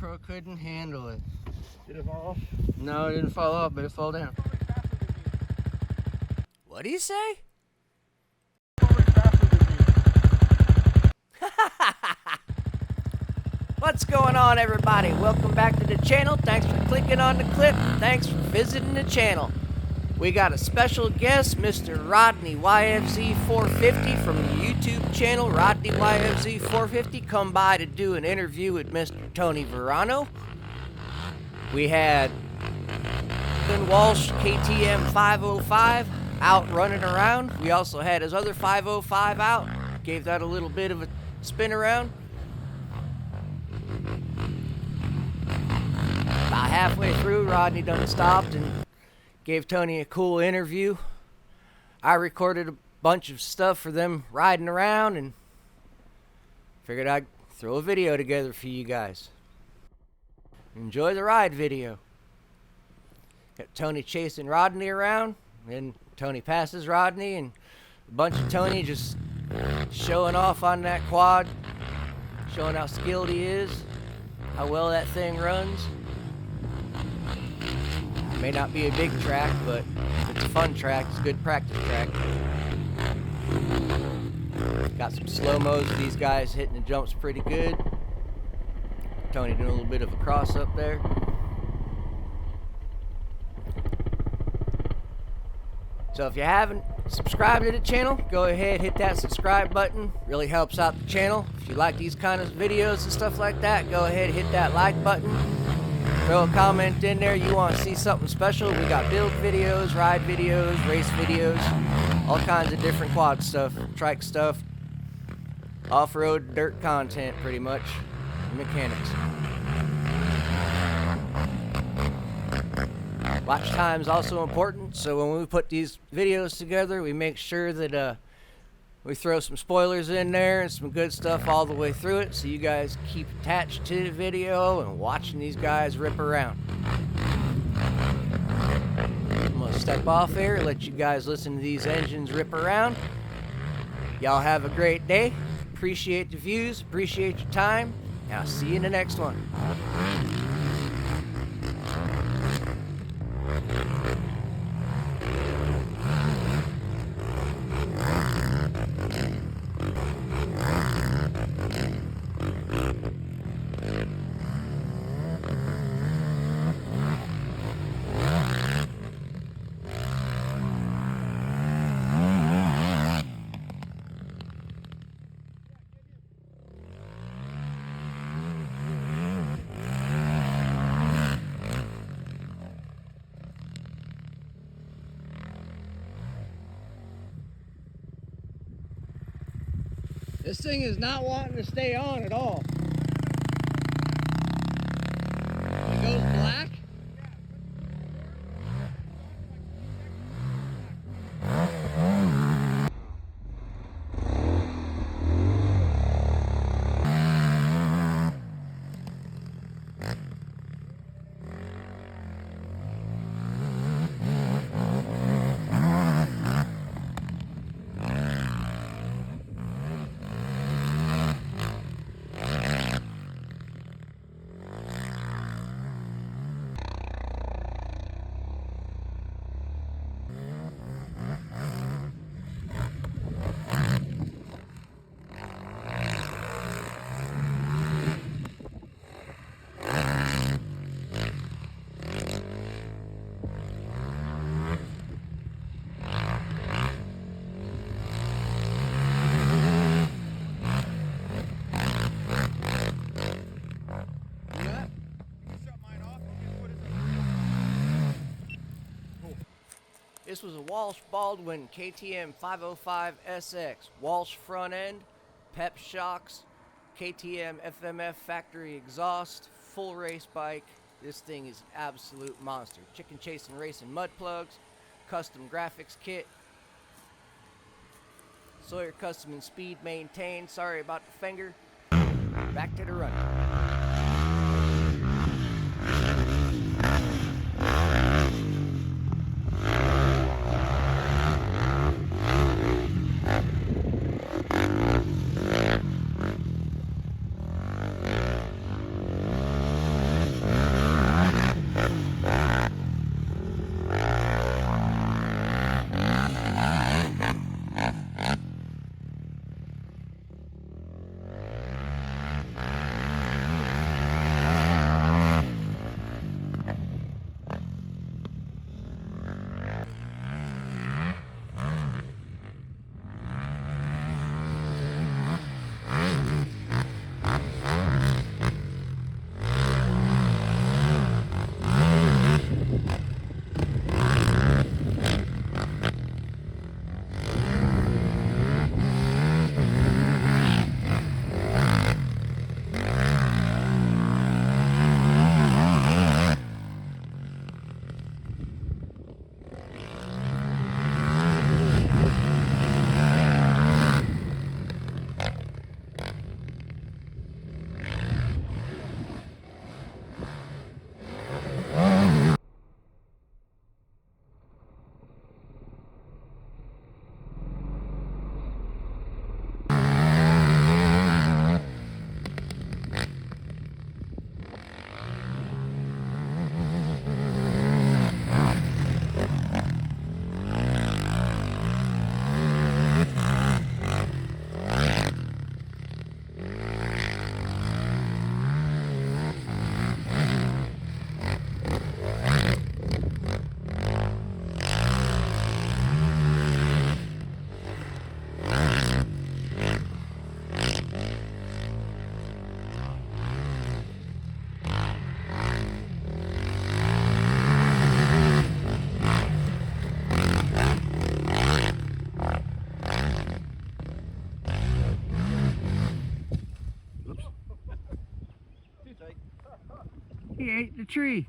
GoPro couldn't handle it. Did it fall off? No, it didn't fall off, but it fell down. What do you say? What's going on, everybody? Welcome back to the channel. Thanks for clicking on the clip. Thanks for visiting the channel. We got a special guest, Mr. Rodney YFZ450 from the YouTube channel Rodney YFZ450, come by to do an interview with Mr. Tony Verano. We had Walsh KTM505 out running around. We also had his other 505 out. Gave that a little bit of a spin around. About halfway through, Rodney done stopped and gave Tony a cool interview. I recorded a bunch of stuff for them riding around and figured I'd throw a video together for you guys. Enjoy the ride video. Got Tony chasing Rodney around, and Tony passes Rodney, and a bunch of Tony just showing off on that quad, showing how skilled he is, how well that thing runs. May not be a big track, but it's a fun track. It's a good practice track. Got some slow-mos of these guys hitting the jumps pretty good. Tony doing a little bit of a cross up there. So if you haven't subscribed to the channel, go ahead, hit that subscribe button. Really helps out the channel. If you like these kind of videos and stuff like that, go ahead, hit that like button. Throw a comment in there you want to see something special. We got build videos, ride videos, race videos, all kinds of different quad stuff, trike stuff, off-road dirt content pretty much, mechanics. Watch time is also important, so when we put these videos together, we make sure that we throw some spoilers in there and some good stuff all the way through it, so you guys keep attached to the video and watching these guys rip around. I'm gonna step off here, let you guys listen to these engines rip around. Y'all have a great day. Appreciate the views, appreciate your time, and I'll see you in the next one. This thing is not wanting to stay on at all. It goes black. This was a Walsh Baldwin KTM505SX. Walsh front end, pep shocks, KTM FMF factory exhaust, full race bike. This thing is absolute monster. Chicken chasing racing mud plugs, custom graphics kit, Sawyer custom and speed maintained. Sorry about the finger. Back to the run. He ate the tree.